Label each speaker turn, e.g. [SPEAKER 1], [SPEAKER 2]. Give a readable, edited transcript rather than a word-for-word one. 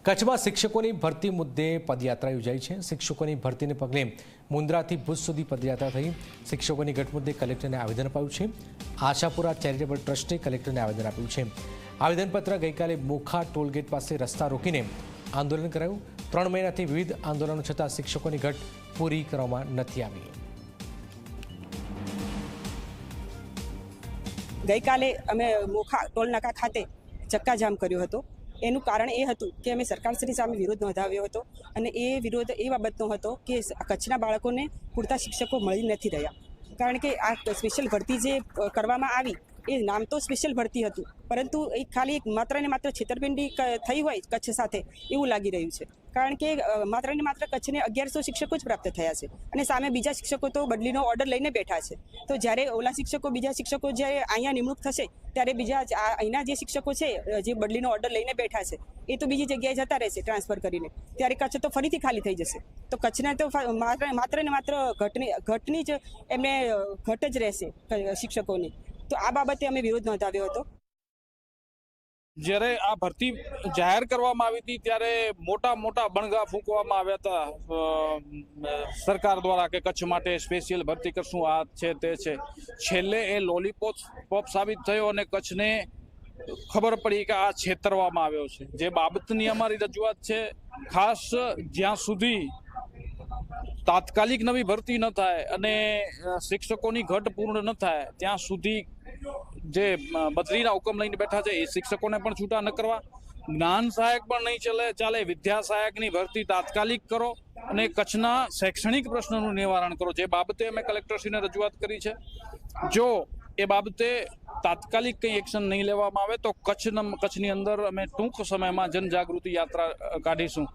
[SPEAKER 1] કચ્છમાં શિક્ષકોની ભરતી મુદ્દે પદયાત્રા યોજાઈ છે। શિક્ષકોની ભરતીને પગલે મુન્દ્રાથી ભુજ સુધી પદયાત્રા થઈ। શિક્ષકોની ઘટ મુદ્દે કલેક્ટરને આવેદન અપાયું છે। આશાપુરા ચેરિટેબલ ટ્રસ્ટે કલેક્ટરને આવેદન આપ્યું છે। આવેદનપત્ર ગઈકાલે મોખા ટોલગેટ પાસે રસ્તા રોકીને આંદોલન કરાયું। 3 મહિનાથી વિવિધ આંદોલનો છતાં શિક્ષકોની ઘટ પૂરી કરવામાં નથી આવી।
[SPEAKER 2] ગઈકાલે અમે મોખા ટોલનાકા ખાતે ચક્કાજામ કર્યો હતો। એનું કારણ એ હતું કે અમે સરકારશ્રી સામે વિરોધ નોંધાવ્યો હતો અને એ વિરોધ એ બાબતનો હતો કે કચ્છના બાળકોને પૂરતા શિક્ષકો મળી નથી રહ્યા। કારણ કે આ સ્પેશિયલ ભરતી જે કરવામાં આવી એ નામ તો સ્પેશિયલ ભરતી હતું, પરંતુ એ ખાલી માત્ર ને માત્ર છેતરપિંડી થઈ હોય કચ્છ સાથે એવું લાગી રહ્યું છે। કારણ કે માત્ર ને માત્ર કચ્છને 1100 શિક્ષકો જ પ્રાપ્ત થયા છે અને સામે બીજા શિક્ષકો તો બદલીનો ઓર્ડર લઈને બેઠા છે। તો જ્યારે ઓલા શિક્ષકો બીજા શિક્ષકો જ્યારે અહીંયા નિમણૂક થશે ત્યારે બીજા અહીંના જે શિક્ષકો છે જે બદલીનો ઓર્ડર લઈને બેઠા છે એ તો બીજી જગ્યાએ જતા રહેશે ટ્રાન્સફર કરીને, ત્યારે કચ્છ તો ફરીથી ખાલી થઈ જશે। તો કચ્છના તો માત્ર ને માત્ર ઘટની જ એમને ઘટ જ રહેશે શિક્ષકોની। તો આ બાબતે અમે વિરોધ નોંધાવ્યો હતો।
[SPEAKER 3] જ્યારે આ ભરતી જાહેર કરવામાં આવી હતી ત્યારે મોટા મોટા બણગા ફૂંકવામાં આવ્યા હતા સરકાર દ્વારા કે કચ્છ માટે સ્પેશિયલ ભરતી કરશું, આ છે તે છે। છેલ્લે એ લોલીપોપ સાબિત થયો અને કચ્છને ખબર પડી કે આ છેતરવામાં આવ્યો છે। જે બાબતની અમારી રજૂઆત છે, ખાસ જ્યાં સુધી તાત્કાલિક નવી ભરતી ન થાય અને શિક્ષકોની ઘટ પૂર્ણ ન થાય ત્યાં સુધી જે બદલીના હુકમ લઈને બેઠા છે એ શિક્ષકોને પણ છૂટા ન કરવા, જ્ઞાન સહાયક પણ નહીં ચાલે, વિદ્યા સહાયકની ભરતી તાત્કાલિક કરો અને કચ્છના શૈક્ષણિક પ્રશ્નોનું નિવારણ કરો। જે બાબતે અમે કલેક્ટરશ્રીને રજૂઆત કરી છે, જો એ બાબતે તાત્કાલિક કંઈ એક્શન નહીં લેવામાં આવે તો કચ્છની અંદર અમે ટૂંક સમયમાં જનજાગૃતિ યાત્રા કાઢીશું।